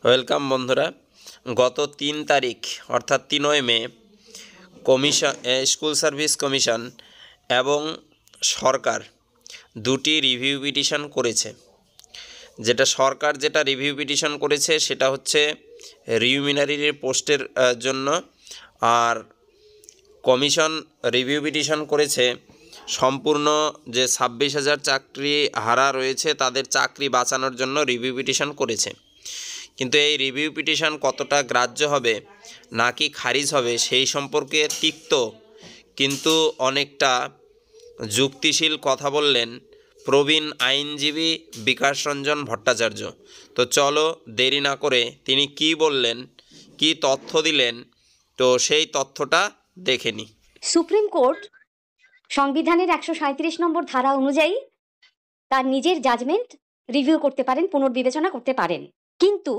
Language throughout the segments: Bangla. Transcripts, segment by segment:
ওয়েলকাম বন্ধুরা। গত ৩ তারিখ অর্থাৎ ৩ই মে স্কুল সার্ভিস কমিশন এবং সরকার দুটি রিভিউ পিটিশন করেছে। সরকার যেটা রিভিউ পিটিশন করেছে সেটা হচ্ছে রিউমিনারির পোস্টের জন্য, আর কমিশন রিভিউ পিটিশন করেছে সম্পূর্ণ যে 26,000 চাকরি হারা রয়েছে তাদের চাকরি বাঁচানোর জন্য রিভিউ পিটিশন করেছে। কিন্তু এই রিভিউ পিটিশন কতটা গ্রাহ্য হবে নাকি খারিজ হবে সেই সম্পর্কে তিক্ত কিন্তু অনেকটা যুক্তিশীল কথা বললেন প্রবীণ আইনজীবী বিকাশ রঞ্জন ভট্টাচার্য। তো চলো দেরি না করে তিনি কি বললেন, কি তথ্য দিলেন, তো সেই তথ্যটা দেখে নিই। সুপ্রিম কোর্ট সংবিধানের 137 নম্বর ধারা অনুযায়ী তার নিজের জাজমেন্ট রিভিউ করতে পারেন, পুনর্বিবেচনা করতে পারেন, কিন্তু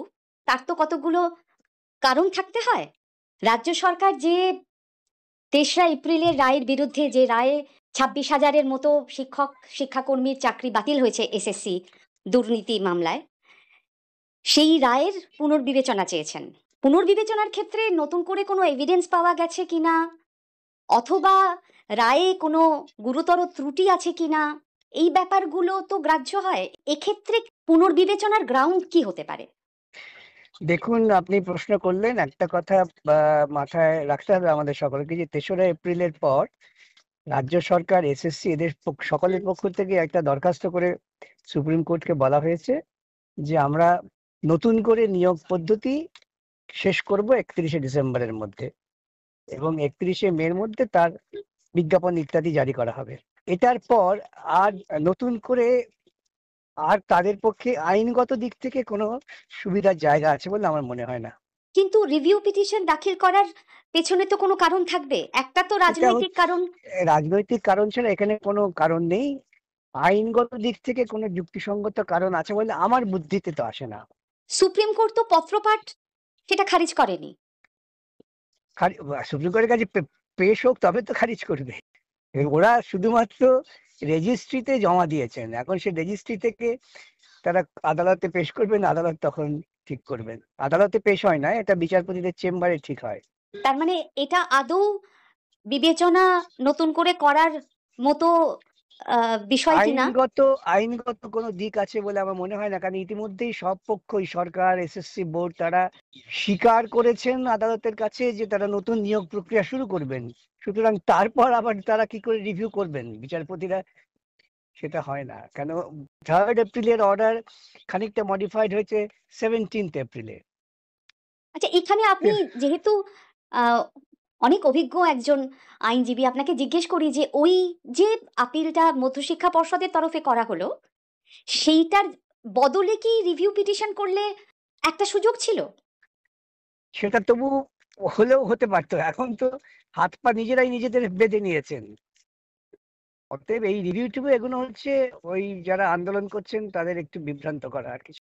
তার তো কতগুলো কারণ থাকতে হয়। রাজ্য সরকার যে 3রা এপ্রিলের রায়ের বিরুদ্ধে, যে রায়ে 26,000-এর মতো শিক্ষাকর্মীর চাকরি বাতিল হয়েছে এসএসসি দুর্নীতি মামলায়, সেই রায়ের পুনর্বিবেচনা চেয়েছেন। পুনর্বিবেচনার ক্ষেত্রে নতুন করে কোনো এভিডেন্স পাওয়া গেছে কিনা, অথবা রায়ে কোনো গুরুতর ত্রুটি আছে কিনা, এই ব্যাপারগুলো তো গ্রাহ্য হয়। এক্ষেত্রে পুনর্বিবেচনার গ্রাউন্ড কি হতে পারে? দেখুন, আপনি প্রশ্ন করলেন, একটা কথা মাথায় রাখতে হবে আমাদের সকলকে, যে 3রা এপ্রিলের পর রাজ্য সরকার, এসএসসি, এদের সকলের পক্ষ থেকে একটা দরখাস্ত করে সুপ্রিম কোর্টকে বলা হয়েছে যে আমরা নতুন করে নিয়োগ পদ্ধতি শেষ করব 31শে ডিসেম্বরের মধ্যে, এবং 31শে মের মধ্যে তার বিজ্ঞাপন ইত্যাদি জারি করা হবে। এটার পর আর নতুন করে আর তাদের পক্ষে আইনগত দিক থেকে কোনো সুবিধার জায়গা আছে বলে আমার মনে হয় না। কিন্তু রিভিউ পিটিশন দাখিল করার পেছনে তো কোনো কারণ থাকবে, একটা তো রাজনৈতিক কারণ। রাজনৈতিক কারণ ছাড়া এখানে কোনো কারণ নেই। আইনগত দিক থেকে কোনো যুক্তিসঙ্গত কারণ আছে বলে আমার বুদ্ধিতে তো আসে না। সুপ্রিম কোর্ট তো পত্রপাঠ সেটা খারিজ করেনি। সুপ্রিম কোর্টের কাছে পেশ হোক তবে তো খারিজ করবে। ওরা শুধুমাত্র রেজিস্ট্রিতে জমা দিয়েছেন, এখন সে রেজিস্ট্রি থেকে তারা আদালতে পেশ করবেন, আদালত তখন ঠিক করবেন। আদালতে পেশ হয় না, এটা বিচারপতিদের চেম্বারে ঠিক হয়। তার মানে এটা আদৌ বিবেচনা নতুন করে করার মতো বিষয় কিনা? আইনগত কোনো দিক আছে বলে আমার মনে হয় না, কারণ ইতিমধ্যেই সব পক্ষই, সরকার, এসএসসি বোর্ড, তারা স্বীকার করেছেন আদালতের কাছে যে তারা নতুন নিয়োগ প্রক্রিয়া শুরু করবেন। সুতরাং তারপর আবার তারা কি করে রিভিউ করবেন বিচারপতিরা, সেটা হয় না। কেন 3rd এপ্রিলের অর্ডার খানিকটা মডিফাইড হয়েছে 17th এপ্রিলে। আচ্ছা, এখানে আপনি যেহেতু অনেক অভিজ্ঞ একজন আইনজীবী, আপনাকে জিজ্ঞেস করি যে ওই যে আপিলটা মধ্যশিক্ষা পর্ষদের তরফে করা হলো, সেইটার বদলে কি রিভিউ পিটিশন করলে একটা সুযোগ ছিল? সেটা তবু হলেও হতে পারতো। এখন তো হাত পা নিজেরাই নিজেদের বেঁধে নিয়েছেন। অতএব এই রিভিউ টিভিউ এগুলো হচ্ছে ওই যারা আন্দোলন করছেন তাদের একটু বিভ্রান্ত করা আর কিছু।